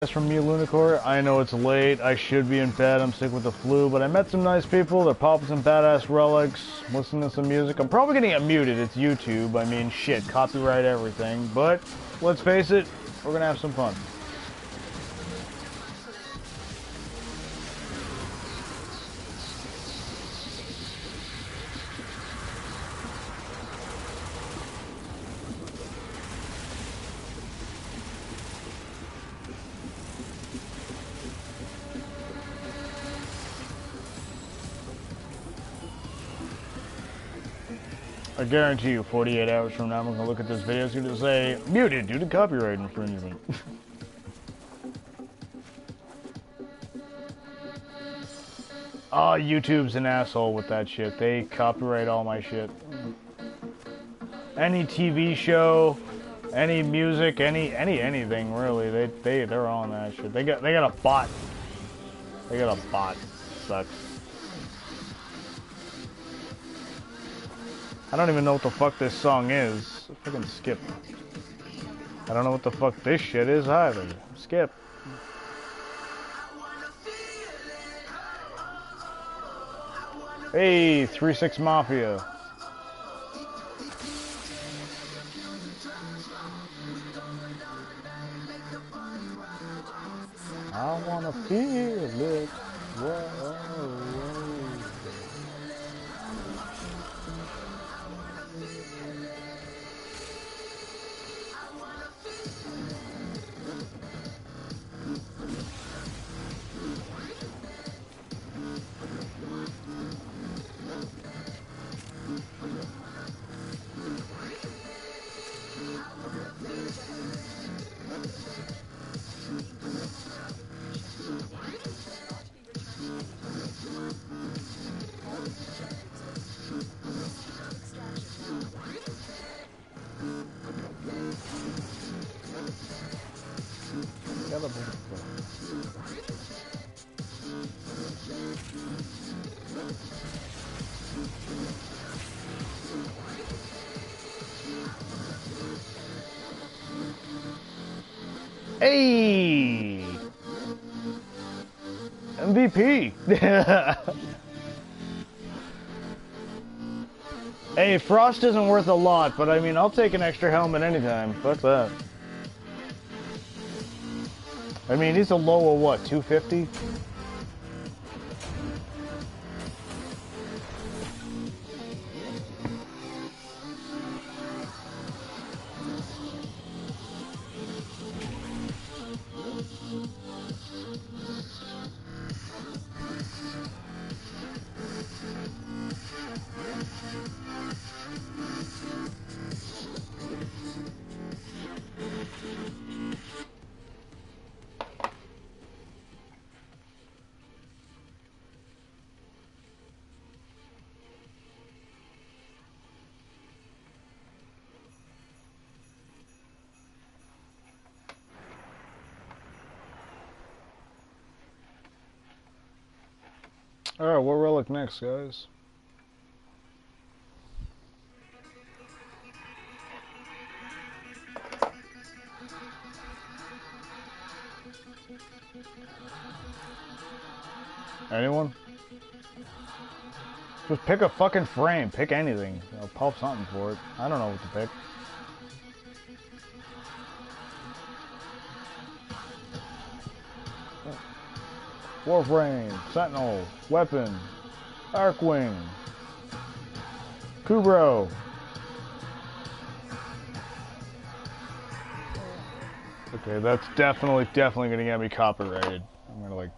That's from me, Lunakore. I know it's late. I should be in bed. I'm sick with the flu, but I met some nice people. They're popping some badass relics, listening to some music. I'm probably gonna get muted. It's YouTube. I mean, shit, copyright everything. But let's face it, we're gonna have some fun. I guarantee you, 48 hours from now, I'm gonna look at this video. It's gonna say muted due to copyright infringement. Oh, YouTube's an asshole with that shit. They copyright all my shit. Any TV show, any music, anything really. They're on that shit. They got a bot. They got a bot. Sucks. I don't even know what the fuck this song is. Fucking skip. I don't know what the fuck this shit is either. Skip. Hey, 3-6 Mafia. I wanna feel it. Whoa. Hey! MVP! Hey, Frost isn't worth a lot, but I mean, I'll take an extra helmet anytime. Fuck that. I mean, he's a low of what, 250? Alright, what relic next, guys? Anyone? Just pick a fucking frame. Pick anything. I'll pop something for it. I don't know what to pick. Warframe, Sentinel, Weapon, Arcwing, Kubro. Okay, that's definitely gonna get me copyrighted. I'm gonna like...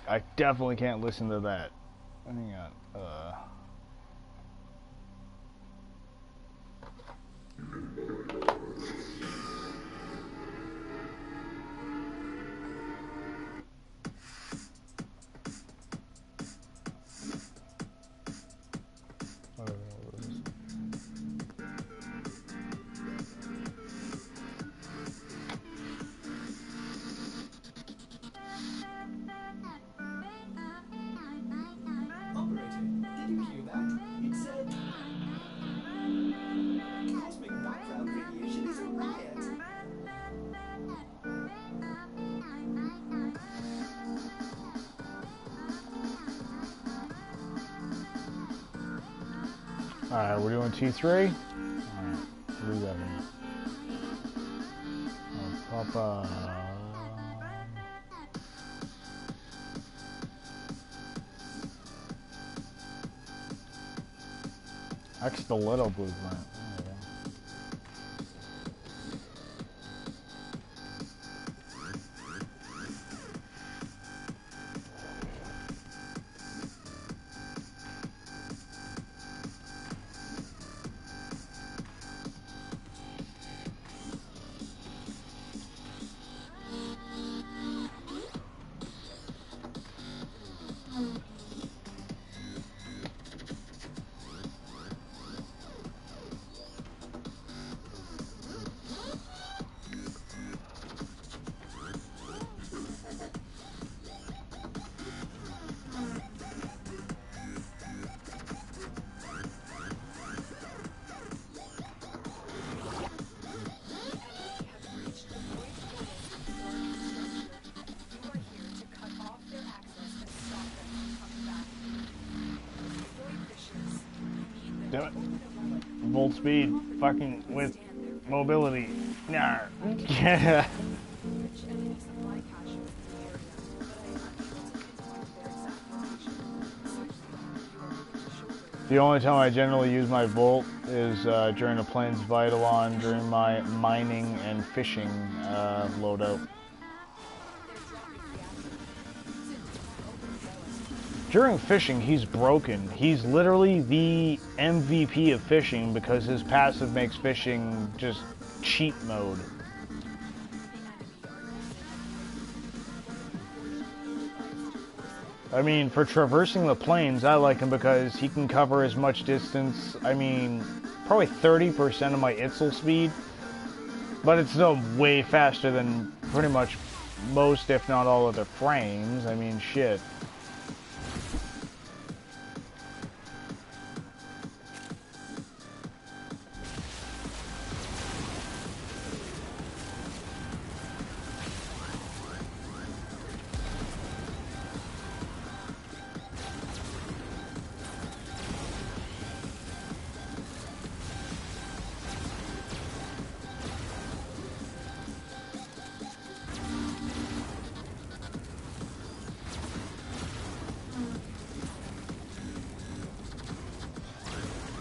I definitely can't listen to that. Hang on, Alright, we're doing T3. Alright, read that in. Papa. X the little blueprint. Do it. Volt speed, fucking with mobility. Nah. Yeah. The only time I generally use my Volt is during a plains Vitalon, during my mining and fishing loadout. During fishing, he's broken. He's literally the MVP of fishing because his passive makes fishing just cheat mode. I mean, for traversing the plains, I like him because he can cover as much distance. I mean, probably 30% of my Itzel speed, but it's still way faster than pretty much most, if not all, other frames. I mean, shit.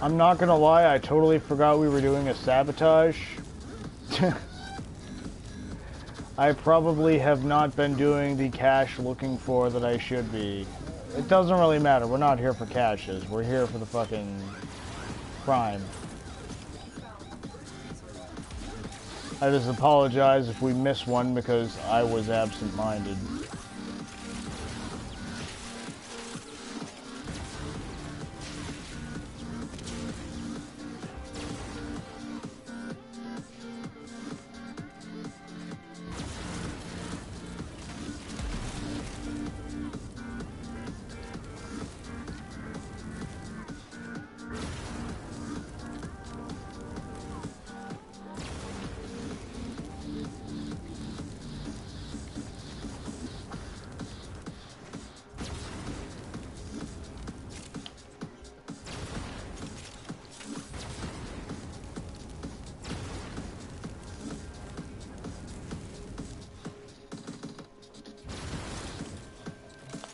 I'm not gonna lie, I totally forgot we were doing a sabotage. I probably have not been doing the cache looking for that I should be. It doesn't really matter, we're not here for caches, we're here for the fucking crime. I just apologize if we miss one because I was absent-minded.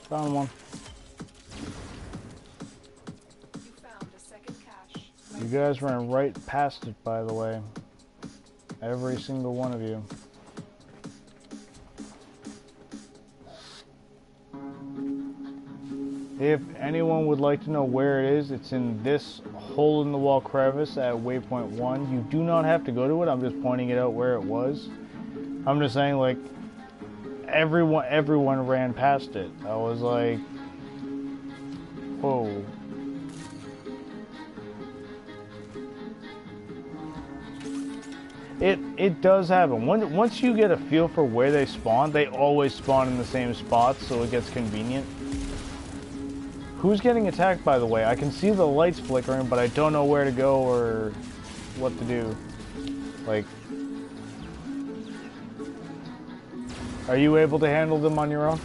Found one. You found a second cache. You guys ran right past it, by the way. Every single one of you. If anyone would like to know where it is, it's in this hole-in-the-wall crevice at waypoint 1. You do not have to go to it, I'm just pointing it out where it was. I'm just saying, like, everyone ran past it. I was like, whoa. It does happen. Once you get a feel for where they spawn, they always spawn in the same spots, so it gets convenient. Who's getting attacked, by the way? I can see the lights flickering, but I don't know where to go or what to do. Like, are you able to handle them on your own?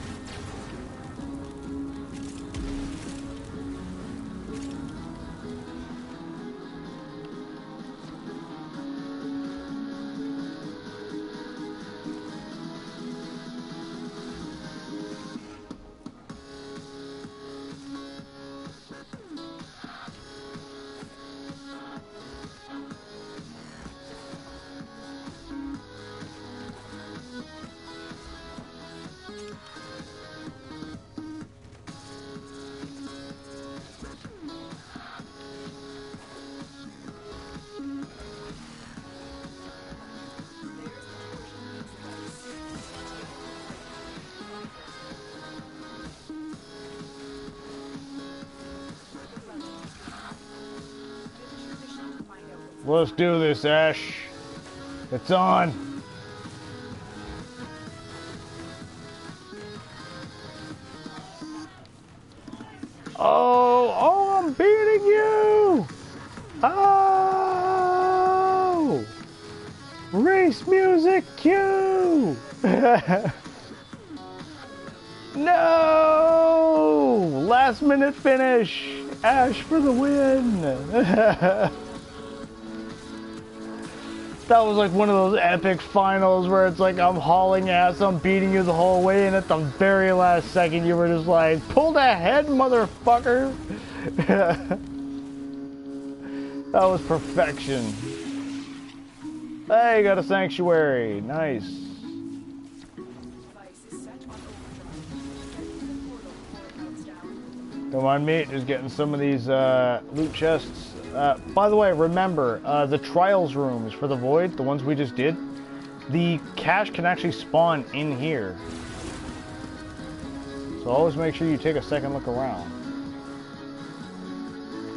Let's do this, Ash. It's on. Oh, I'm beating you! Oh! Race music cue! No! Last minute finish! Ash for the win! That was like one of those epic finals where it's like I'm hauling ass, I'm beating you the whole way, and at the very last second you were just like, pulled ahead, motherfucker! That was perfection. Hey, got a sanctuary. Nice. Device is set on overdrive. Get through the portal before it melts down. Don't mind me, just getting some of these loot chests. By the way, remember, the trials rooms for the void, the ones we just did, the cache can actually spawn in here. So always make sure you take a second look around.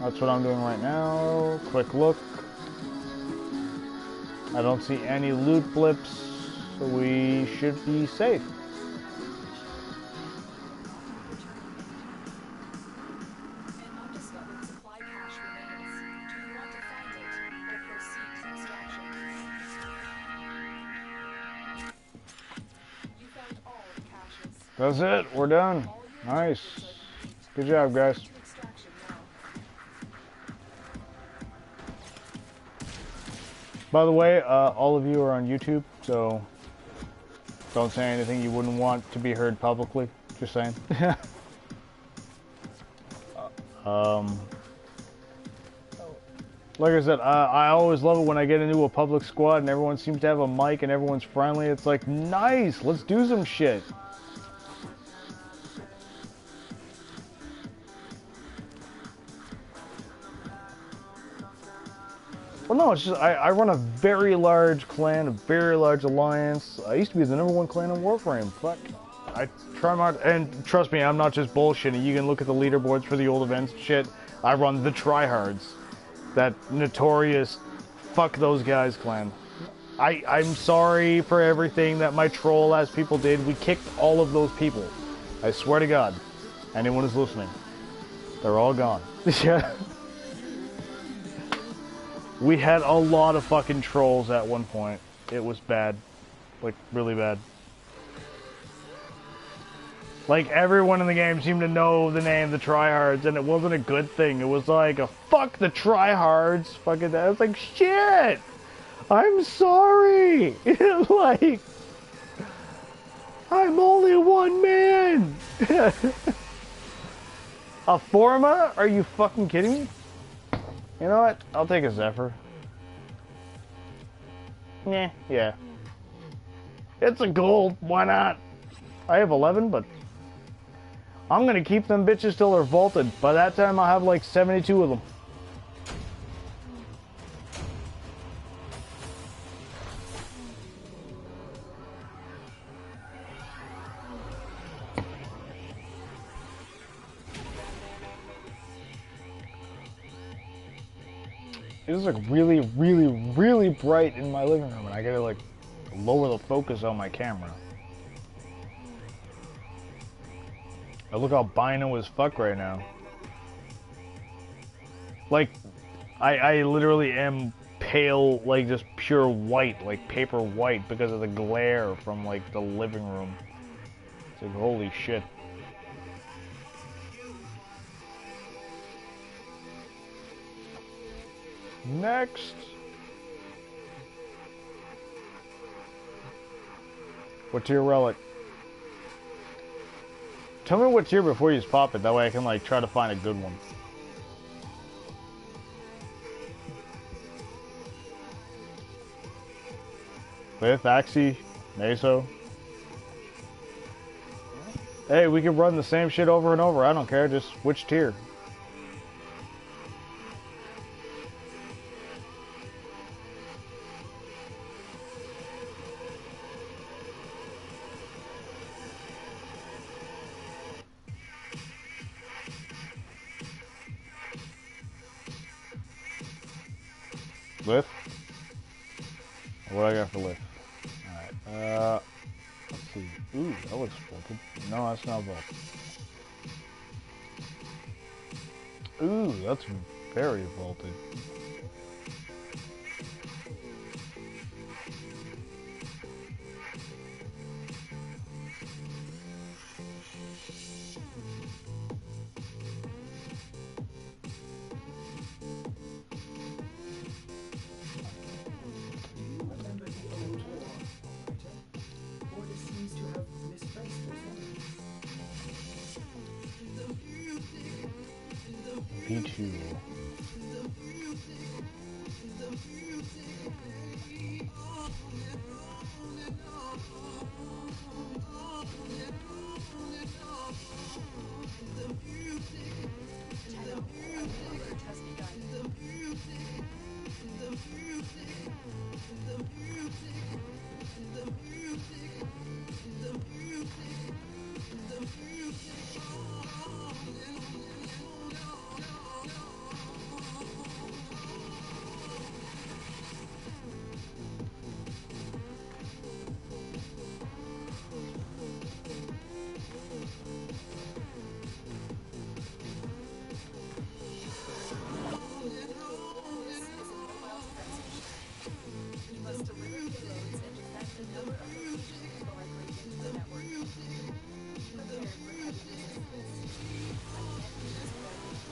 That's what I'm doing right now. Quick look. I don't see any loot blips, so we should be safe. An undiscovered supply cache remains. Do you want to find it or proceed to extraction? You found all the caches. That's it. We're done. Nice. Good job, guys. To extraction now. By the way, all of you are on YouTube, so don't say anything you wouldn't want to be heard publicly. Just saying. Like I said, I always love it when I get into a public squad and everyone seems to have a mic and everyone's friendly. It's like, nice, let's do some shit. Well, no, it's just, I run a very large clan, a very large alliance. I used to be the #1 clan in Warframe. Fuck. I try my, and trust me, I'm not just bullshitting. You can look at the leaderboards for the old events and shit. I run the tryhards. That notorious fuck those guys clan. I'm sorry for everything that my troll ass people did. We kicked all of those people. I swear to God. Anyone who's listening. They're all gone. Yeah. We had a lot of fucking trolls at one point. It was bad. Like, really bad. Like, everyone in the game seemed to know the name the tryhards, and it wasn't a good thing. It was like, a fuck the tryhards. Fucking that. I was like, shit! I'm sorry! Like, I'm only one man! A Forma? Are you fucking kidding me? You know what? I'll take a Zephyr. Yeah. It's a gold. Why not? I have 11, but I'm gonna keep them bitches till they're vaulted. By that time, I'll have like 72 of them. It is like really, really, really bright in my living room, and I gotta like lower the focus on my camera. I look albino as fuck right now. Like, I literally am pale, like just pure white, like paper white, because of the glare from like the living room. It's like, holy shit. Next. What tier relic? Tell me what tier before you just pop it. That way I can like try to find a good one. Fifth, Axie, Meso. Hey, we can run the same shit over and over. I don't care. Just which tier. Lift? What I got for lift? Alright, let's see. Ooh, that looks vaulted. No, that's not vaulted. Ooh, that's very vaulted. Remember the old war, operator? Order seems to have misplaced those memories. B2. Technical alert has begun. This is a mobile defensive ship. You must deliver payloads and defect a number of locations directly into the network. Be prepared for heavy resistance. I can't do this without you.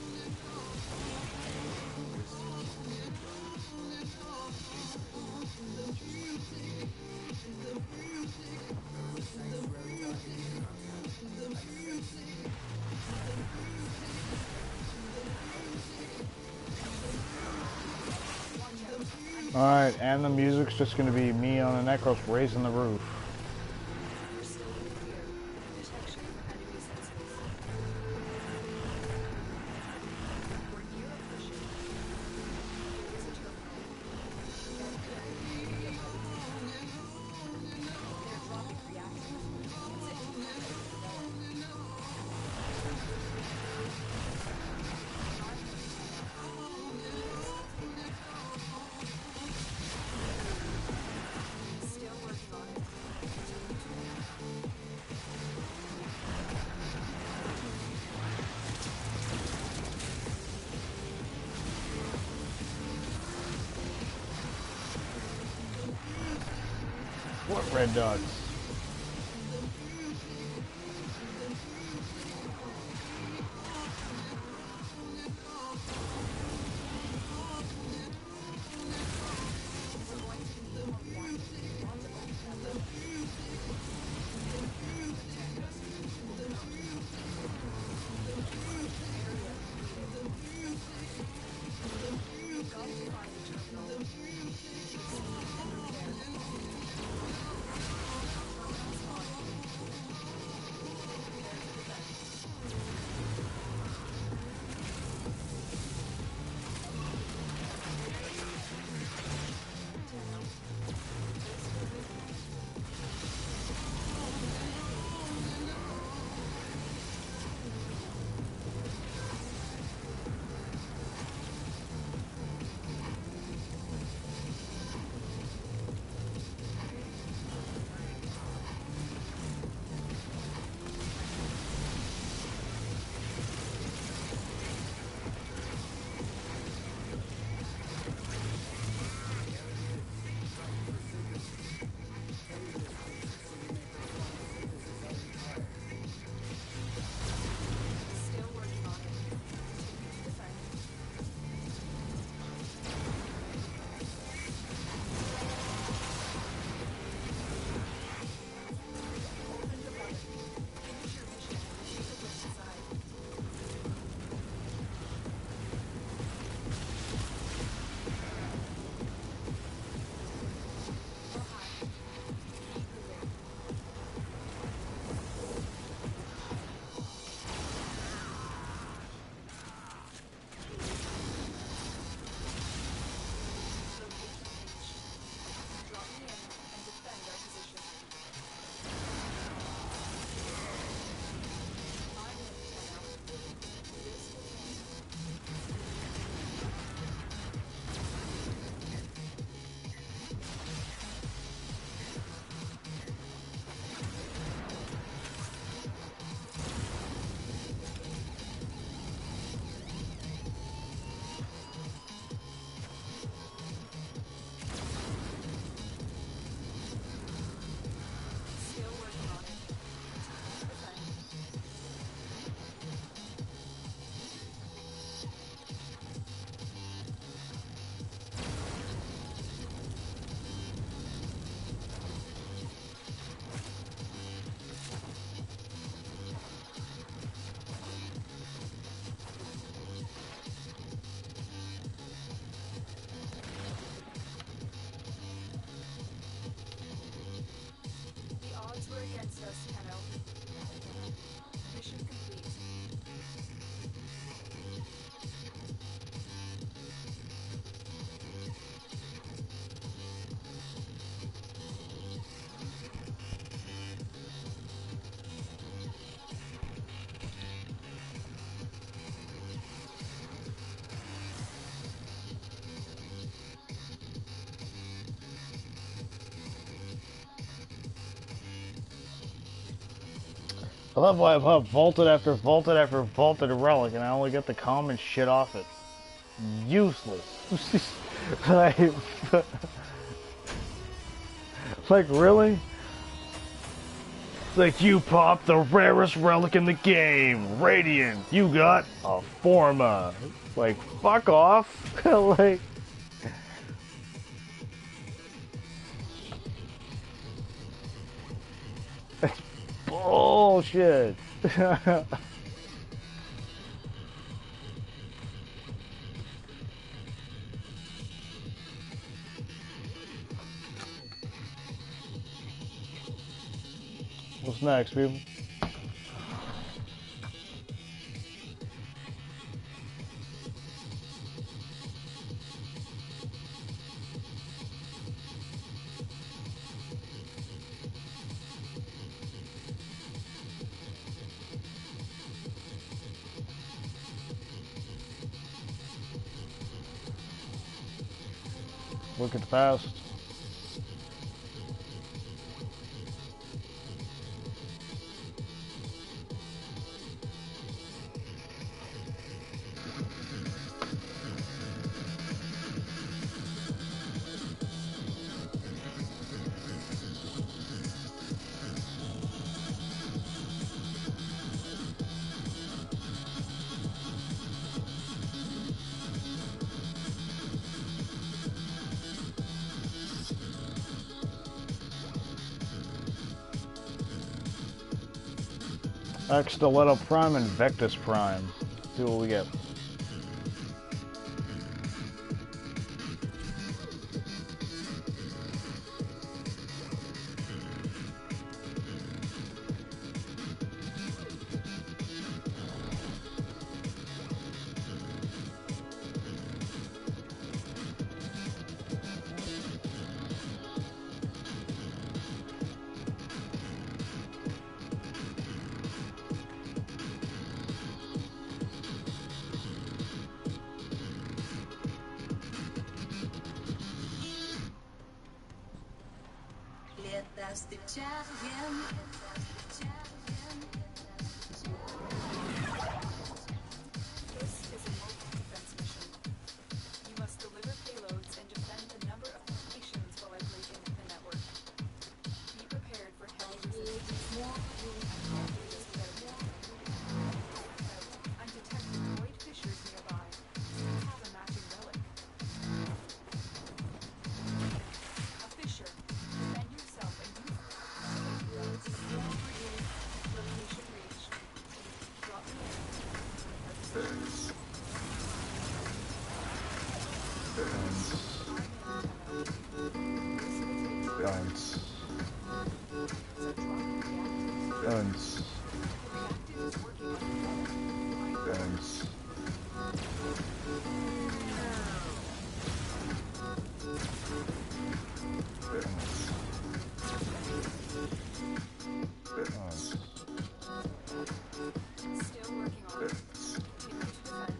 Alright, and the music's just gonna be me on a Necros raising the roof. You're still in the clear. Detection for enemy sensors. We're near a cushion. There is a terminal. Get there. Get ready. They're dropping reactors. It's a development. Still working on it. Continue to What red dots? Just 10 out. Mission complete. I love why I've vaulted after vaulted after vaulted a relic and I only get the common shit off it. Useless. like, like, really? Like, you popped the rarest relic in the game. Radiant. You got a Forma. Like, fuck off. like... Bullshit. What's next, people? Look at the past. Stiletto Prime and Vectus Prime. See what we get. That's the champion. This is a multi-defense mission. You must deliver payloads and defend a number of locations while operating the network. Be prepared for heavy resistance. Undetected void fissures nearby. Still have a matching relic. A fissure. Defend yourself and use location reached. Drop me in. Guns. Guns. Guns. Still working on it. Continue to defend.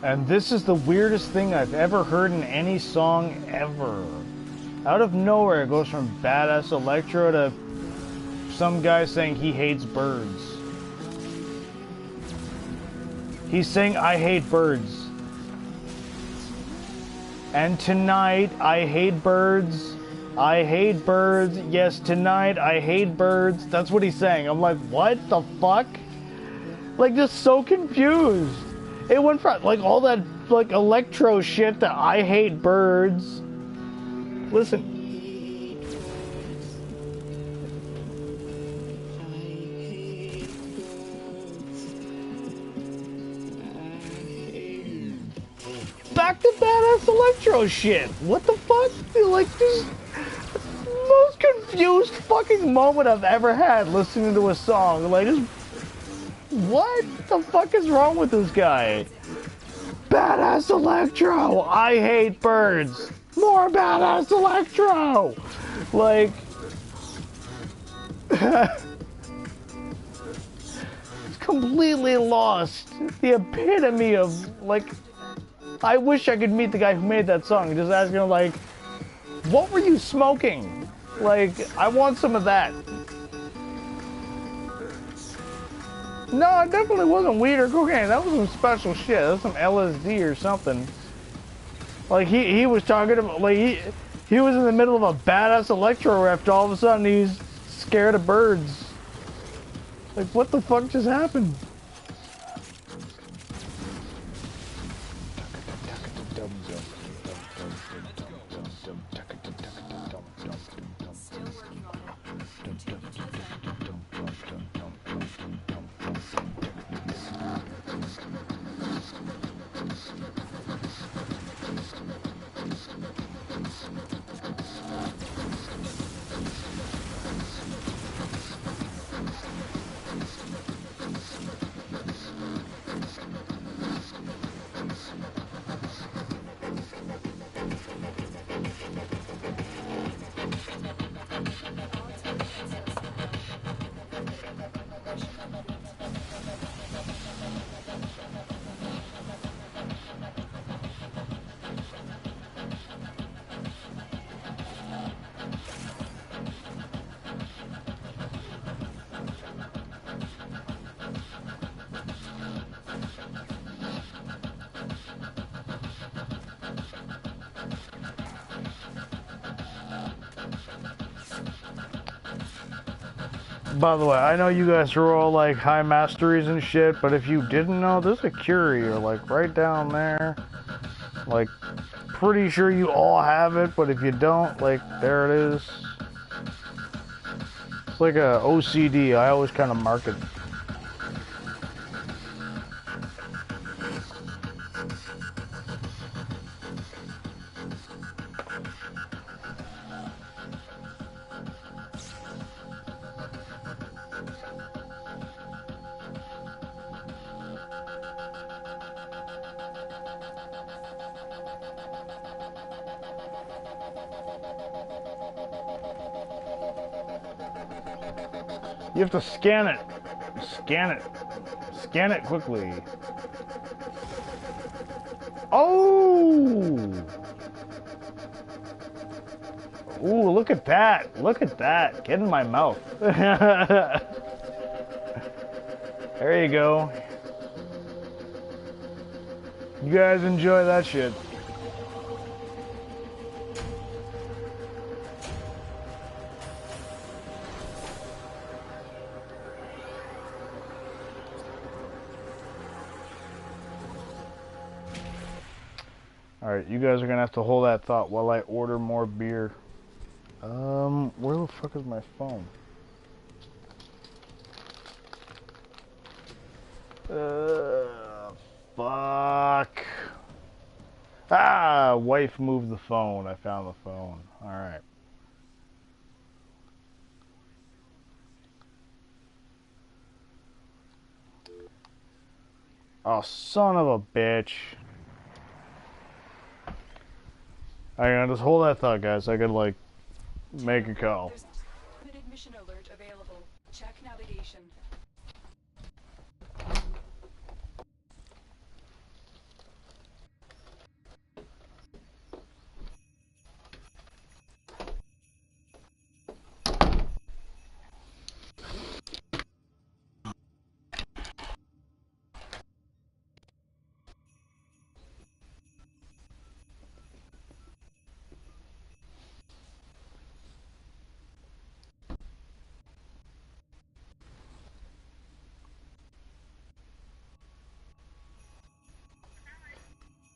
And this is the weirdest thing I've ever heard in any song ever. Out of nowhere, it goes from badass electro to some guy saying he hates birds. He's saying, I hate birds. And tonight, I hate birds. I hate birds. Yes, tonight, I hate birds. That's what he's saying. I'm like, what the fuck? Like, just so confused. It went from, like, all that, like, electro shit to I hate birds. Listen. Back to badass electro shit. What the fuck? Like, just most confused fucking moment I've ever had listening to a song. Like, just, what the fuck is wrong with this guy? Badass electro. I hate birds. More badass electro. Like, it's completely lost. The epitome of, like, I wish I could meet the guy who made that song and just ask him, like, what were you smoking? Like, I want some of that. No, it definitely wasn't weed or cocaine. That was some special shit. That was some LSD or something. Like, he was talking about, like, he was in the middle of a badass electro riff. All of a sudden, he's scared of birds. Like, what the fuck just happened? By the way, I know you guys are all like high masteries and shit, but if you didn't know, there's a curio like right down there. Like, pretty sure you all have it, but if you don't, like, there it is. It's like a OCD. I always kind of mark it. You have to scan it. Scan it. Scan it quickly. Oh! Ooh, look at that. Look at that. Get in my mouth. There you go. You guys enjoy that shit. Alright, you guys are gonna have to hold that thought while I order more beer. Where the fuck is my phone? Fuck. Ah, wife moved the phone. I found the phone. Alright. Oh, son of a bitch. Hang on, just hold that thought, guys. I could, like, make a call. There's a limited mission alert available. Check navigation.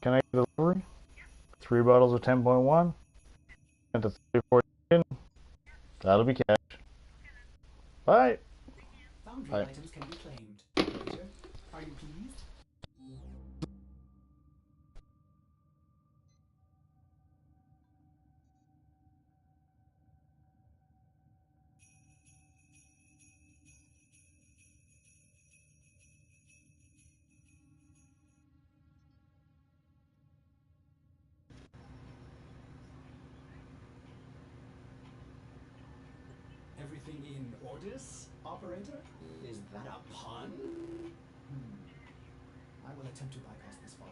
Can I get delivery? 3 bottles of 10.1. And the 34. That'll be cash. Bye. Foundry Bye. items can be claimed. Operator, are you pleased? Everything in orders, operator? Is that a pun? I will attempt to bypass this fault.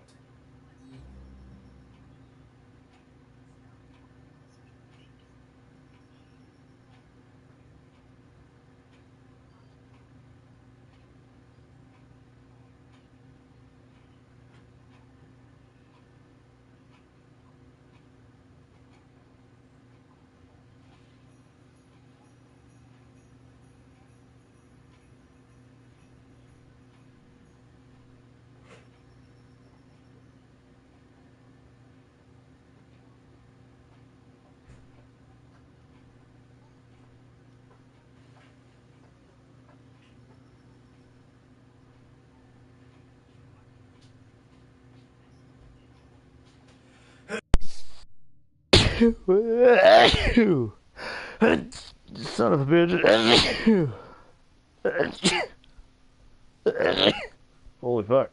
Son of a bitch. Holy fuck.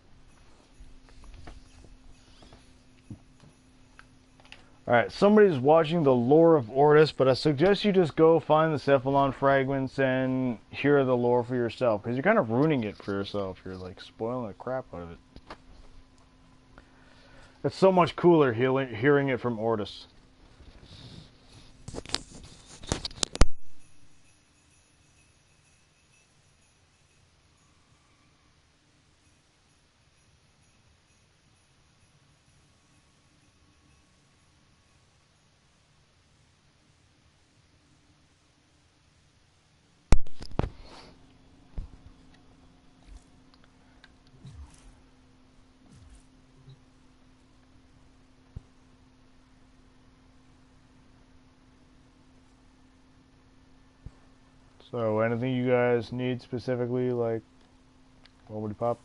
Alright, somebody's watching the lore of Ortis, but I suggest you just go find the Cephalon fragments and hear the lore for yourself, because you're kind of ruining it for yourself. You're like spoiling the crap out of it. It's so much cooler hearing it from Ortis. So, anything you guys need specifically, like, what would you pop?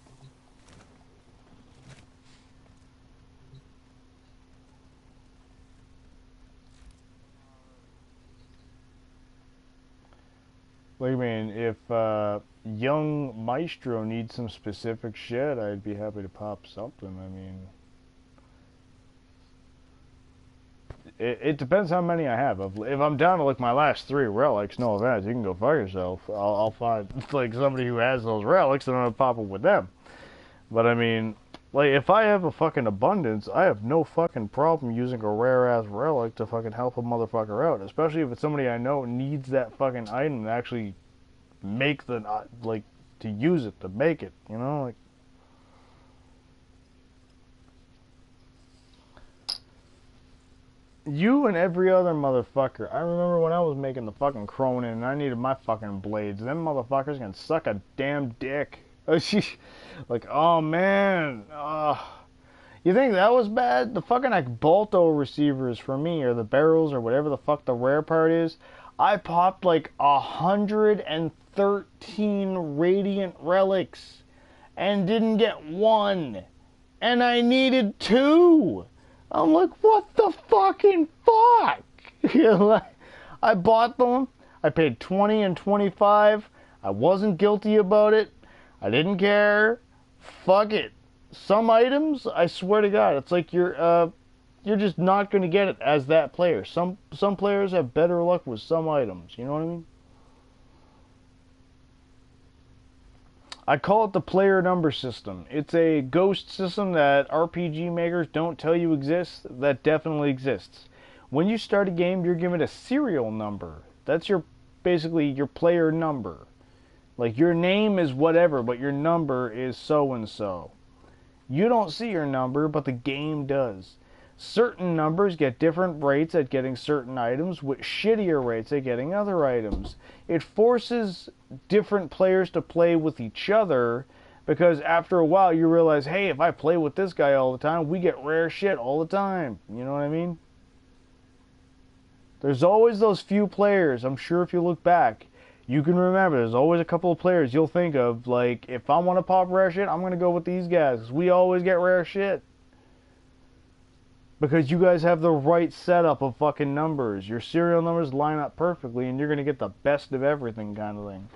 Like, I mean, if young Maestro needs some specific shit, I'd be happy to pop something. I mean, it depends how many I have. If I'm down to like my last 3 relics, no offense, you can go fuck yourself. I'll find like somebody who has those relics and I'm gonna pop them with them. But I mean, like if I have a fucking abundance, I have no fucking problem using a rare ass relic to fucking help a motherfucker out. Especially if it's somebody I know needs that fucking item to actually make the like to use it to make it. You know, like. You and every other motherfucker. I remember when I was making the fucking Cronin and I needed my fucking blades. Them motherfuckers can suck a damn dick. Like, oh man. You think that was bad? The fucking like Balto receivers for me, or the barrels, or whatever the fuck the rare part is. I popped like 113 radiant relics and didn't get 1. And I needed 2. I'm like, what the fucking fuck? I bought them. I paid 20 and 25. I wasn't guilty about it. I didn't care. Fuck it. Some items, I swear to God, it's like you're just not going to get it as that player. Some players have better luck with some items. You know what I mean? I call it the player number system. It's a ghost system that RPG makers don't tell you exists, that definitely exists. When you start a game, you're given a serial number. That's basically your player number. Like your name is whatever, but your number is so and so. You don't see your number, but the game does. Certain numbers get different rates at getting certain items, with shittier rates at getting other items. It forces different players to play with each other Because after a while you realize, hey, if I play with this guy all the time, we get rare shit all the time. You know what I mean? There's always those few players, I'm sure if you look back, you can remember, there's always a couple of players you'll think of, like, if I want to pop rare shit, I'm going to go with these guys, 'cause we always get rare shit. Because you guys have the right setup of fucking numbers. Your serial numbers line up perfectly, and you're going to get the best of everything kind of thing.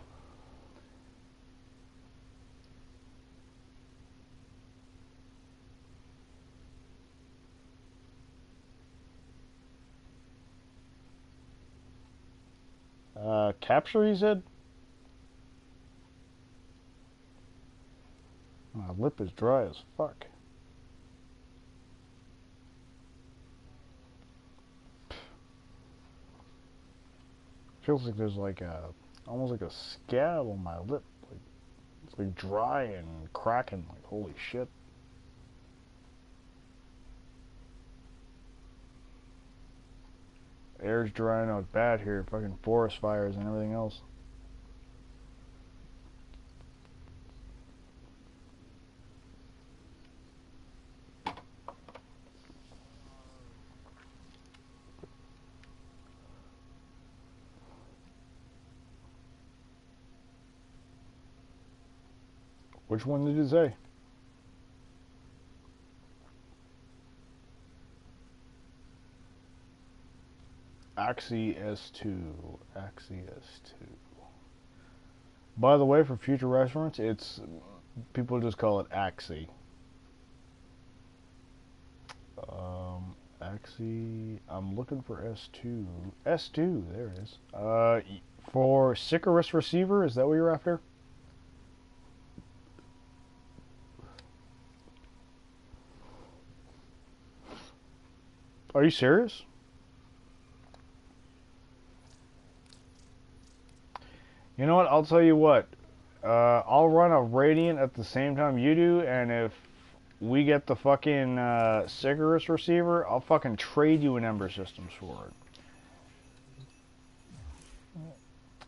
Capture, he said? My lip is dry as fuck. Feels like there's like a, almost like a scab on my lip. Like, it's like dry and cracking. Like, holy shit. Air's drying out bad here. Fucking forest fires and everything else. Which one did it say? Axie S2. Axie S2. By the way, for future reference, it's, people just call it Axie. Axie, I'm looking for S2. S2, there it is. For Sicarus receiver, is that what you're after? Are you serious? You know what? I'll tell you what. I'll run a Radiant at the same time you do, and if we get the fucking Sicarus receiver, I'll fucking trade you an Ember Systems for it.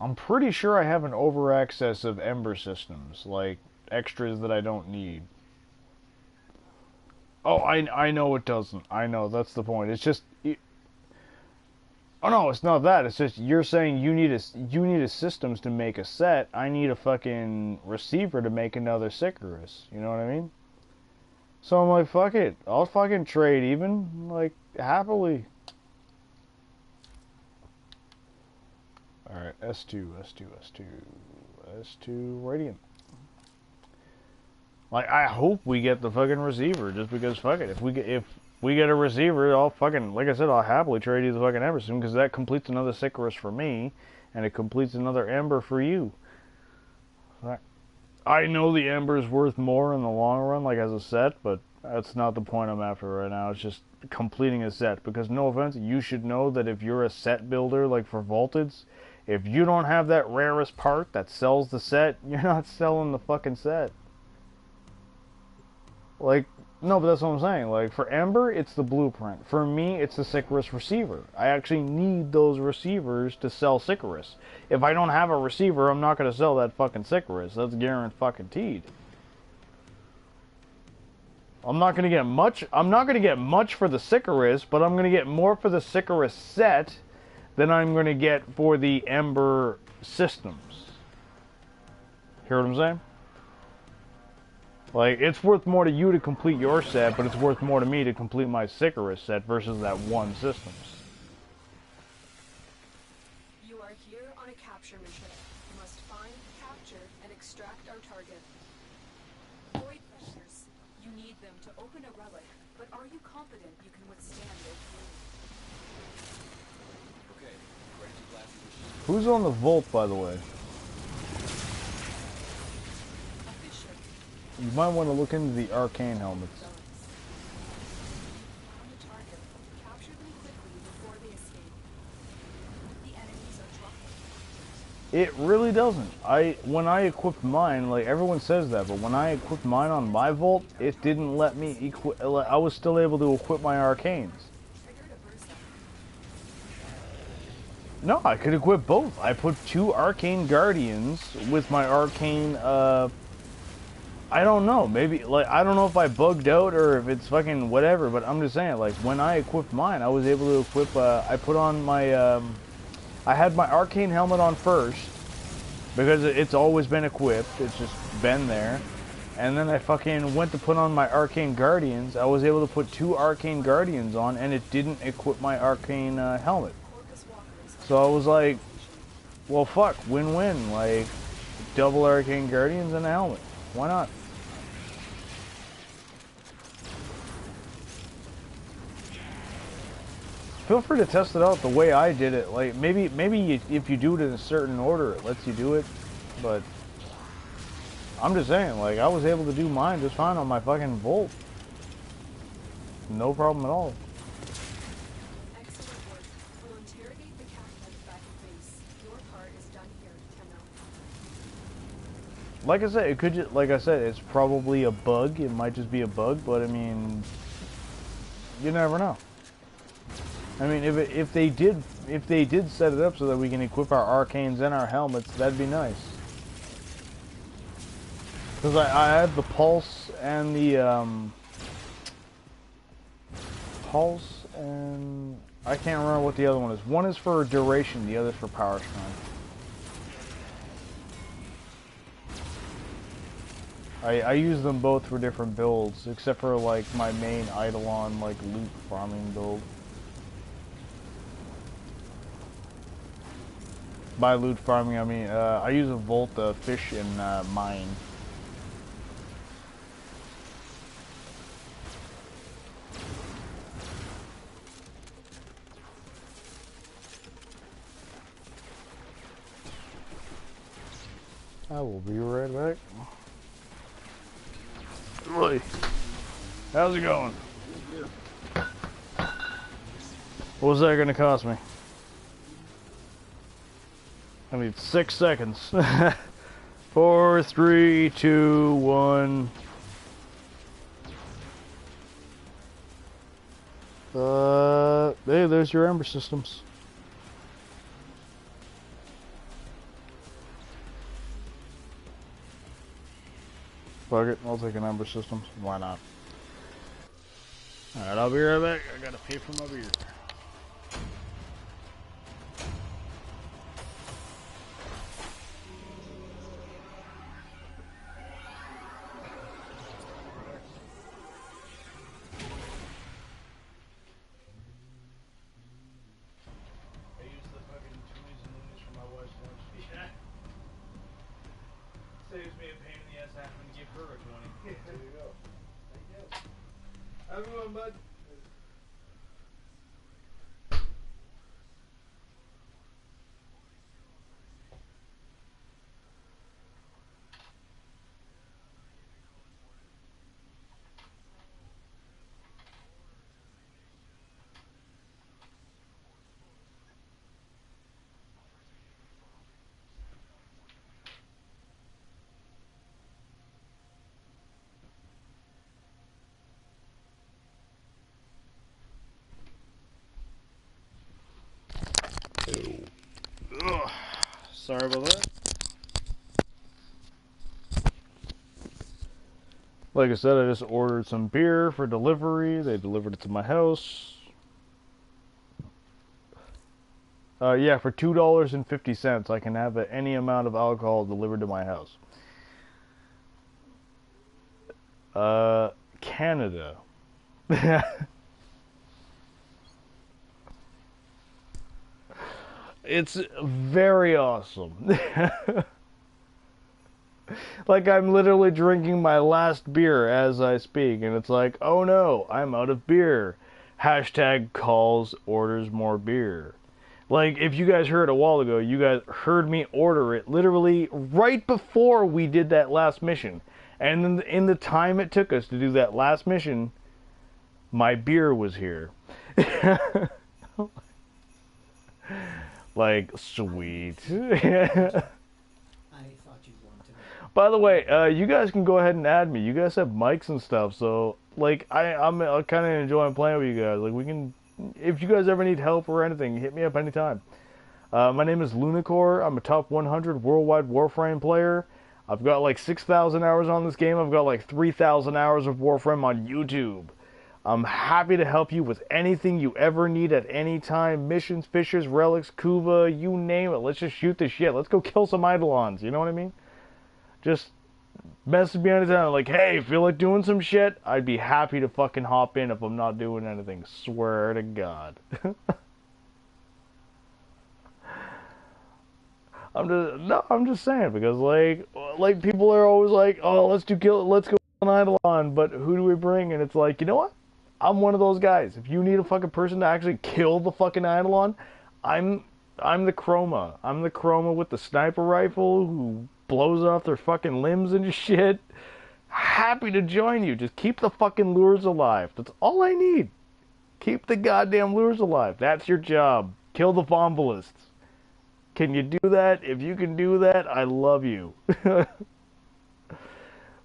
I'm pretty sure I have an over excess of Ember Systems, like extras that I don't need. Oh, I know it doesn't. I know, that's the point. It's just... Oh no, it's not that. It's just you're saying you need a systems to make a set. I need a fucking receiver to make another Sicarus. You know what I mean? So I'm like, fuck it. I'll fucking trade even, like, happily. Alright, S2, S2, S2, S2 Radiant. Like, I hope we get the fucking receiver, just because, fuck it. If we get a receiver, I'll fucking, like I said, I'll happily trade you the fucking Ember System, because that completes another Sicarus for me, and it completes another Ember for you. I know the Ember is worth more in the long run, like as a set, but that's not the point I'm after right now. It's just completing a set, because no offense, you should know that if you're a set builder, like for Voltids, if you don't have that rarest part that sells the set, you're not selling the fucking set. Like, no, but that's what I'm saying. Like, for Ember, it's the blueprint. For me, it's the Sicarus receiver. I actually need those receivers to sell Sicarus. If I don't have a receiver, I'm not going to sell that fucking Sicarus. That's guaranteed. I'm not going to get much. I'm not going to get much for the Sicarus, but I'm going to get more for the Sicarus set than I'm going to get for the Ember systems. Hear what I'm saying? Like, it's worth more to you to complete your set, but it's worth more to me to complete my Sicarus set versus that one systems. You are here on a capture mission. You must find, capture, and extract our target. Void pressures. You need them to open a relic, but are you confident you can withstand their fury? Okay, ready to blast the machine. Who's on the Volt, by the way? You might want to look into the arcane helmets. On the target. Capture them quickly before they escape. The enemies are dropping. It really doesn't. When I equipped mine, like everyone says that, but when I equipped mine on my Volt, it didn't let me equip. I was still able to equip my arcanes. Triggered a burst up. No, I could equip both. I put 2 arcane guardians with my arcane. I don't know. Maybe, like, I don't know if I bugged out or if it's fucking whatever, but I'm just saying, like, when I equipped mine, I was able to equip, I put on my, I had my arcane helmet on first, because it's always been equipped, it's just been there, and then I fucking went to put on my arcane guardians. I was able to put 2 arcane guardians on, and it didn't equip my arcane helmet. So I was like, well, fuck, win-win, like, double arcane guardians and a helmet. Why not? Feel free to test it out the way I did it. Like, maybe if you do it in a certain order, it lets you do it. But I'm just saying, like, I was able to do mine just fine on my fucking Volt. No problem at all. Excellent work. We'll interrogate the captain back at base. Your part is done here, Tenno. Like I said, it could just, like I said, it's probably a bug. It might just be a bug, but I mean, you never know. I mean, if they did set it up so that we can equip our arcanes and our helmets, that'd be nice. Because I had the pulse and the pulse and I can't remember what the other one is. One is for duration, the other is for power strength. I use them both for different builds, except for like my main Eidolon like loot farming build. By loot farming, I mean, I use a Volt to fish and mine. I will be right back. Really? How's it going? What was that going to cost me? I need 6 seconds. 4, 3, 2, 1. Hey, there's your Ember systems. Fuck it, I'll take an Ember system. Why not? Alright, I'll be right back. I gotta pay for my beer. Saves me a pain in the ass having to give her a 20. There you go. Thank you. Have a good one, bud. Ugh. Sorry about that. Like I said, I just ordered some beer for delivery. They delivered it to my house. Yeah, for $2.50, I can have any amount of alcohol delivered to my house. Canada. It's very awesome. Like, I'm literally drinking my last beer as I speak, and it's like, oh no, I'm out of beer. Hashtag calls orders more beer. Like, if you guys heard a while ago, you guys heard me order it literally right before we did that last mission. And then in the time it took us to do that last mission, my beer was here. Like, sweet. I thought you'd want to know. By the way, you guys can go ahead and add me. You guys have mics and stuff, so like I'm kind of enjoying playing with you guys. Like, we can, if you guys ever need help or anything, hit me up anytime. My name is Lunakore. I'm a top 100 worldwide Warframe player. I've got like 6,000 hours on this game. I've got like 3,000 hours of Warframe on YouTube. I'm happy to help you with anything you ever need at any time. Missions, fishers, relics, Kuva, you name it. Let's just shoot the shit. Let's go kill some Eidolons. You know what I mean? Just message me anytime. Like, hey, feel like doing some shit? I'd be happy to fucking hop in if I'm not doing anything. Swear to God. I'm just saying, because like people are always like, oh, let's go an Eidolon, but who do we bring? And it's like, you know what? I'm one of those guys. If you need a fucking person to actually kill the fucking Eidolon, I'm the Chroma. I'm the Chroma with the sniper rifle who blows off their fucking limbs and shit. Happy to join you. Just keep the fucking lures alive. That's all I need. Keep the goddamn lures alive. That's your job. Kill the Vombalists. Can you do that? If you can do that, I love you.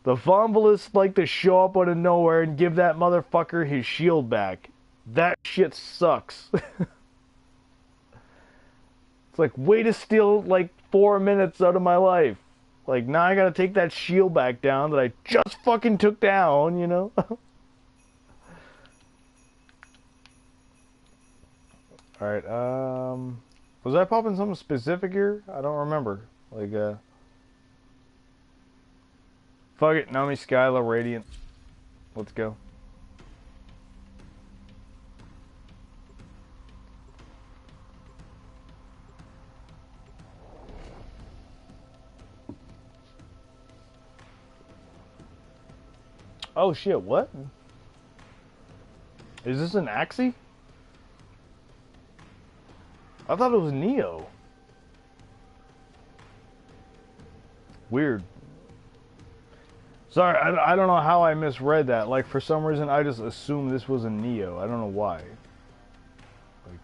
The Vombalists like to show up out of nowhere and give that motherfucker his shield back. That shit sucks. It's like, way to steal like 4 minutes out of my life. Like, now I gotta take that shield back down that I just fucking took down, you know? Alright, was I popping something specific here? I don't remember. Like, fuck it, Nami Skyla Radiant. Let's go. Oh shit, what? Is this an Axie? I thought it was Neo. Weird. Sorry, I don't know how I misread that. Like, for some reason, I just assumed this was a Neo. I don't know why. Like,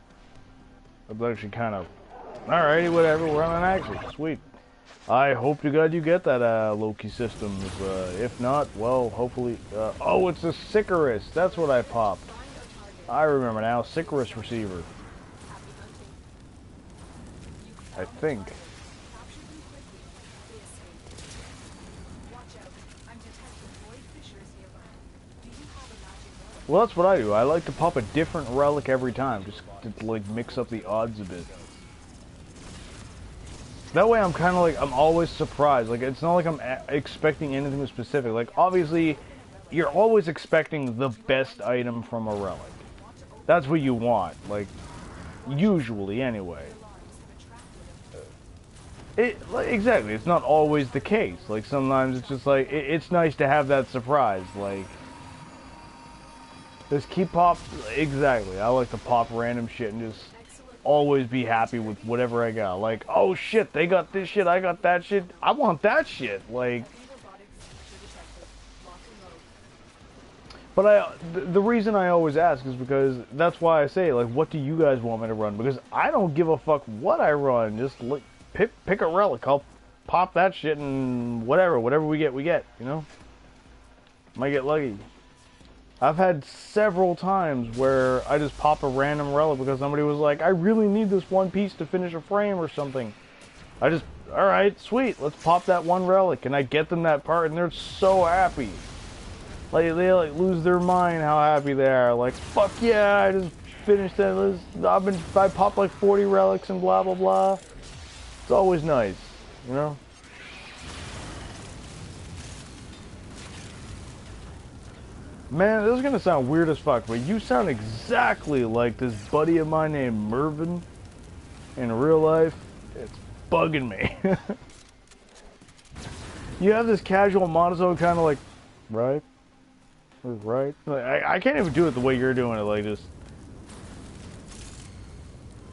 that's actually kind of... Alrighty, whatever, we're on an Axie. Sweet. I hope to God you get that, Loki systems. If not, well, hopefully... oh, it's a Sicarus. That's what I popped. I remember now. Sicarus receiver. I think. Well, that's what I do. I like to pop a different relic every time, just to like mix up the odds a bit. That way I'm kind of like, I'm always surprised. Like, it's not like I'm expecting anything specific. Like, obviously, you're always expecting the best item from a relic. That's what you want. Like, usually anyway. Exactly, it's not always the case. Like, sometimes it's just like, it's nice to have that surprise. Like, just keep pop, exactly. I like to pop random shit and just always be happy with whatever I got. Like, oh shit, they got this shit, I got that shit. I want that shit. Like, but the reason I always ask is because that's why I say, like, what do you guys want me to run? Because I don't give a fuck what I run. Just look. Pick a relic, I'll pop that shit and whatever we get, you know? Might get lucky. I've had several times where I just pop a random relic because somebody was like, I really need this one piece to finish a frame or something. I just, alright, sweet, let's pop that one relic, and I get them that part and they're so happy. Like, they like lose their mind how happy they are. Like, fuck yeah, I just finished that. I popped like 40 relics and blah blah blah. It's always nice, you know? Man, this is gonna sound weird as fuck, but you sound exactly like this buddy of mine named Mervin in real life. It's bugging me. You have this casual monotone kind of like, right? Right? Like, I can't even do it the way you're doing it, like this.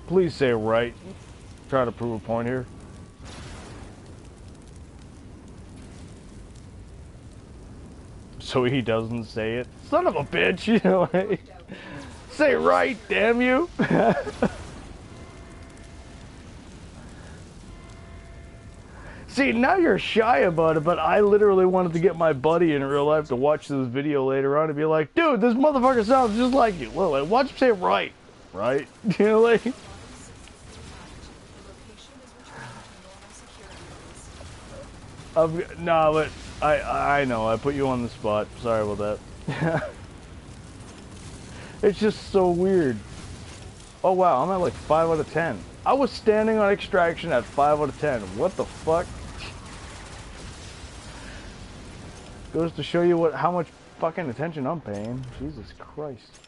Please say right. Try to prove a point here. So he doesn't say it. Son of a bitch, you know. Like, say right, damn you. See, now you're shy about it, but I literally wanted to get my buddy in real life to watch this video later on and be like, dude, this motherfucker sounds just like you. Well, like, watch him say right. Right? You know, like... No, but I know, I put you on the spot. Sorry about that. It's just so weird. Oh wow, I'm at like 5 out of 10. I was standing on extraction at 5 out of 10. What the fuck? Goes to show you how much fucking attention I'm paying. Jesus Christ.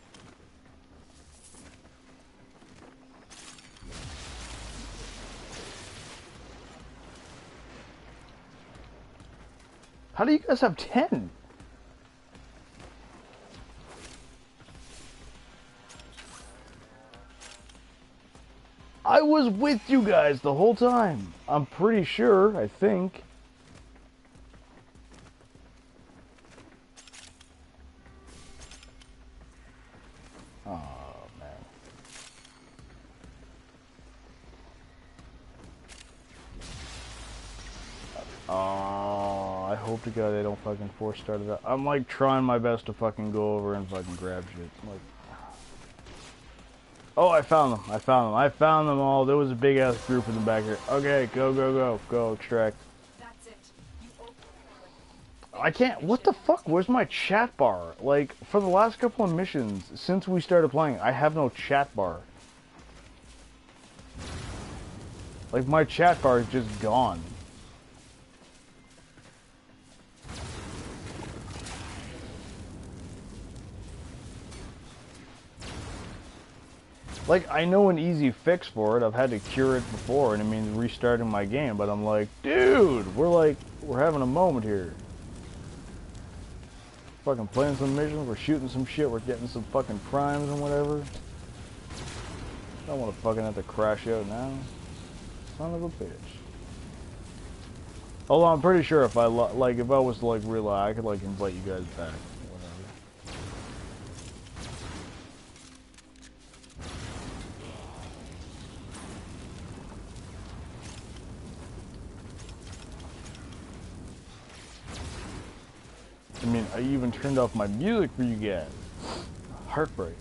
How do you guys have 10? I was with you guys the whole time. I'm pretty sure, I think. Oh, man. Oh, I hope to God they don't fucking force start it up. I'm like trying my best to fucking go over and fucking grab shit. I'm like, oh, I found them. I found them. I found them all. There was a big ass group in the back here. Okay, go extract. That's it. You open I can't. What the fuck? Where's my chat bar? Like, for the last couple of missions, since we started playing, I have no chat bar. Like, my chat bar is just gone. Like, I know an easy fix for it. I've had to cure it before, and it means restarting my game, but I'm like, dude, we're having a moment here. Fucking playing some missions, we're shooting some shit, we're getting some fucking primes and whatever. I don't want to fucking have to crash out now. Son of a bitch. Although I'm pretty sure if I if I was to like rely, I could like invite you guys back. Whatever. I mean, I even turned off my music for you guys. Heartbreak.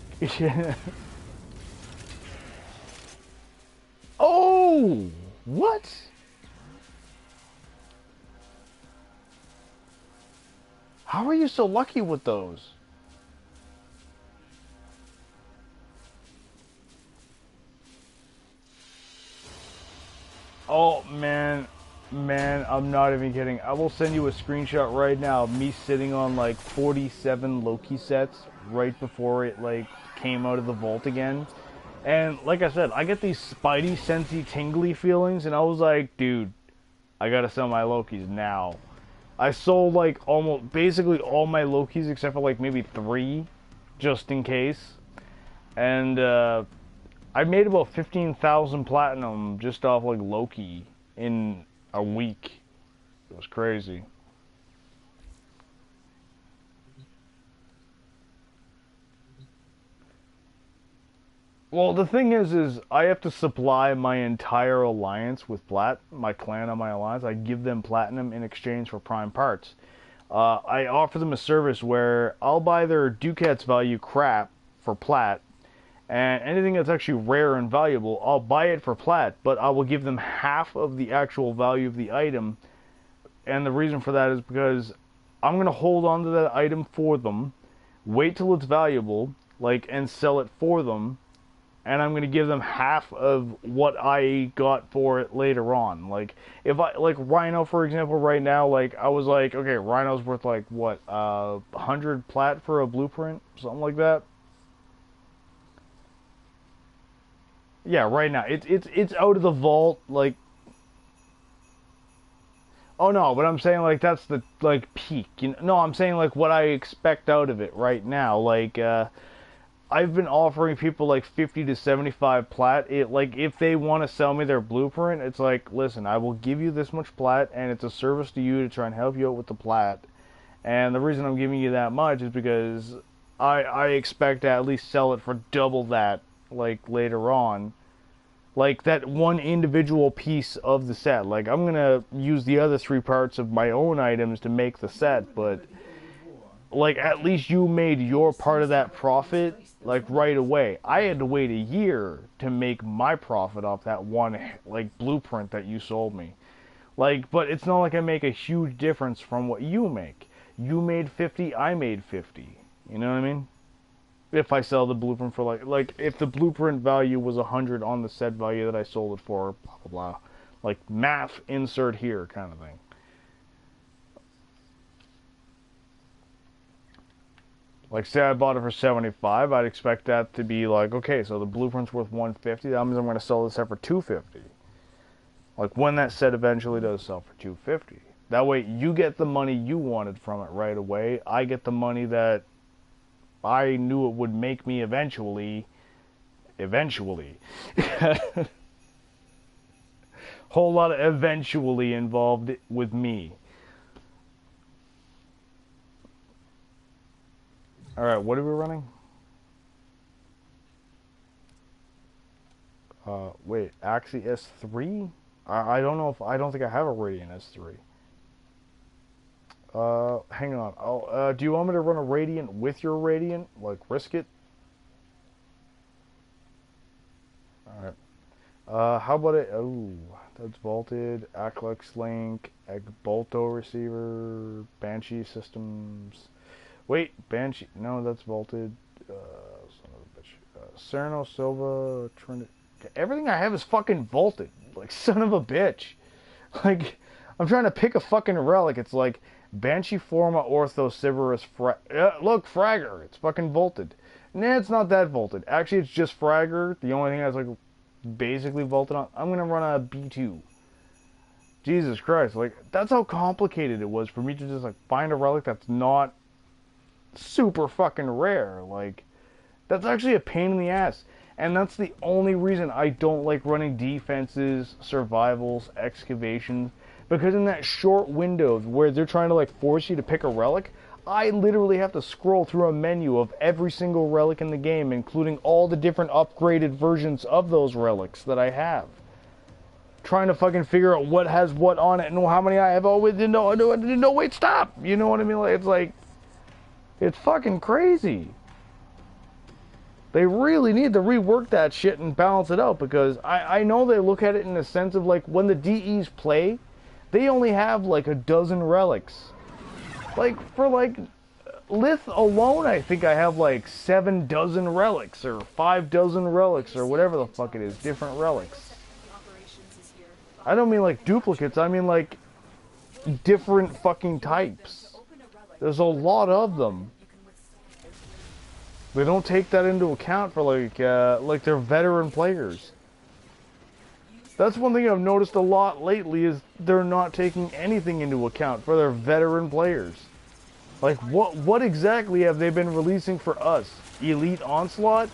Oh! What? How are you so lucky with those? Oh, man. Man, I'm not even kidding. I will send you a screenshot right now of me sitting on like 47 Loki sets right before it like came out of the vault again. And like I said, I get these spidey, sensey, tingly feelings, and I was like, dude, I gotta sell my Lokis now. I sold like almost basically all my Lokis except for like maybe 3, just in case. And I made about 15,000 platinum just off like Loki in a week. It was crazy. Well, the thing is I have to supply my entire alliance with my clan on my alliance. I give them platinum in exchange for prime parts. I offer them a service where I'll buy their ducats value crap for plat, and anything that's actually rare and valuable, I'll buy it for plat, but I will give them half of the actual value of the item. And the reason for that is because I'm going to hold on to that item for them, wait till it's valuable, and sell it for them, and I'm going to give them half of what I got for it later on. Like, if Rhino, for example, right now, I was like, okay, Rhino's worth, 100 plat for a blueprint? Something like that? Yeah, right now. It's out of the vault, Oh no, but I'm saying that's the peak. No, I'm saying what I expect out of it right now. I've been offering people 50 to 75 plat. If they want to sell me their blueprint, it's listen, I will give you this much plat, and it's a service to you to try and help you out with the plat. And the reason I'm giving you that much is because I expect to at least sell it for double that later on. That one individual piece of the set. I'm gonna use the other 3 parts of my own items to make the set, but at least you made your part of that profit right away. I had to wait a year to make my profit off that one blueprint that you sold me. Like, but it's not like I make a huge difference from what you make. You made 50, I made 50. You know what I mean? If I sell the blueprint for like if the blueprint value was 100 on the set value that I sold it for, blah blah blah. Like math insert here kind of thing. Like say I bought it for 75, I'd expect that to be like, okay, so the blueprint's worth 150, that means I'm going to sell this set for 250. Like when that set eventually does sell for 250. That way you get the money you wanted from it right away. I get the money that I knew it would make me eventually. Whole lot of eventually involved with me. Alright, what are we running? Wait, Axie S3? I don't know if, I don't think I have a Radiant S3. Hang on. Do you want me to run a Radiant with your Radiant? Like, risk it? Alright. How about it? Oh, that's vaulted. Aklex Link, Bolto receiver, Banshee systems. Wait, Banshee. No, that's vaulted. Son of a bitch. Serno, Silva, Trinity. Everything I have is fucking vaulted. Like, son of a bitch. Like, I'm trying to pick a fucking relic. It's like Banshee Forma, Ortho, Siverus, look, Fragger. It's fucking vaulted. Nah, it's not that vaulted. Actually, it's just Fragger. The only thing that's like basically vaulted on. I'm gonna run a B2. Jesus Christ. Like, that's how complicated it was for me to just like find a relic that's not super fucking rare. Like, that's actually a pain in the ass. And that's the only reason I don't like running defenses, survivals, excavations. Because in that short window where they're trying to like force you to pick a relic, I literally have to scroll through a menu of every single relic in the game, including all the different upgraded versions of those relics that I have. Trying to fucking figure out what has what on it and how many I have. Oh, no, wait, stop! You know what I mean? It's fucking crazy. They really need to rework that shit and balance it out, because I know they look at it in the sense of like when the DEs play, they only have like a dozen relics. Like for like Lith alone, I think I have like 7 dozen relics or 5 dozen relics or whatever the fuck it is, different relics. I don't mean like duplicates, I mean like different fucking types. There's a lot of them. They don't take that into account for like their veteran players. That's one thing I've noticed a lot lately, is they're not taking anything into account for their veteran players. Like what exactly have they been releasing for us? Elite Onslaught?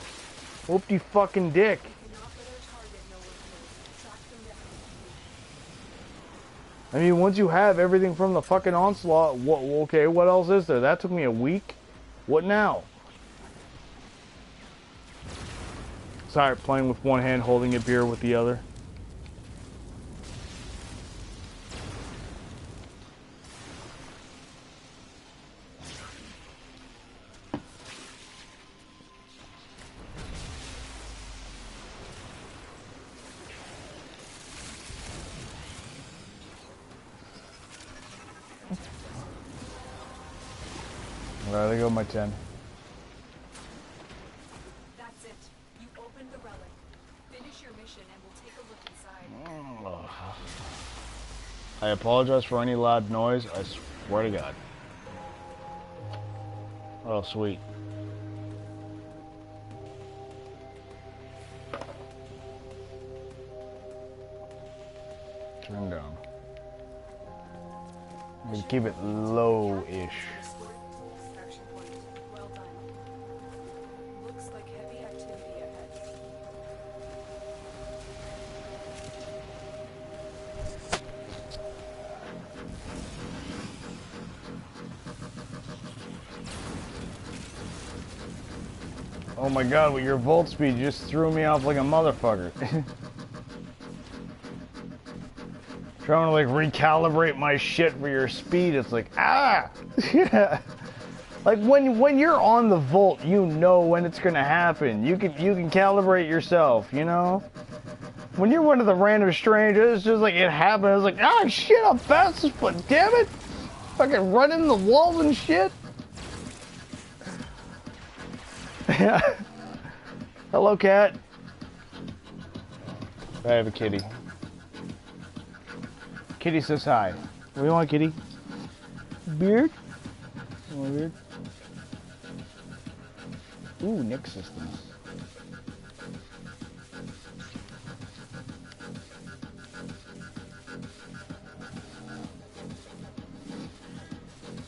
Whoop-de fucking dick. I mean, once you have everything from the fucking Onslaught, okay, what else is there? That took me a week. What now? Sorry, playing with one hand, holding a beer with the other. Alright, there go my 10. That's it. You opened the relic. Finish your mission and we'll take a look inside. I apologize for any loud noise, I swear to God. Oh, sweet. Turn down. We keep it low-ish. Extraction point. Well done. Looks like heavy activity ahead. Oh my God, with your volt speed, you just threw me off like a motherfucker. Trying to like recalibrate my shit for your speed, it's like, ah! Yeah. Like when you're on the volt, you know when it's gonna happen. You can calibrate yourself, you know? When you're one of the random strangers, it's just like it happened. It's like, ah, shit, I'm fast as fuck, damn it! Fucking running the walls and shit. Yeah. Hello, cat. I have a kitty. Kitty says hi. What do you want, kitty? Beard? You want a beard? Ooh, Nick systems.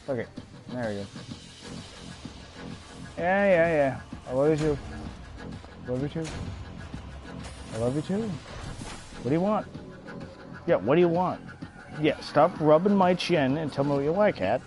Okay, there we go. Yeah. I love you too. Love you too. I love you too. What do you want? Yeah, what do you want? Yeah, stop rubbing my chin and tell me what you like, cat.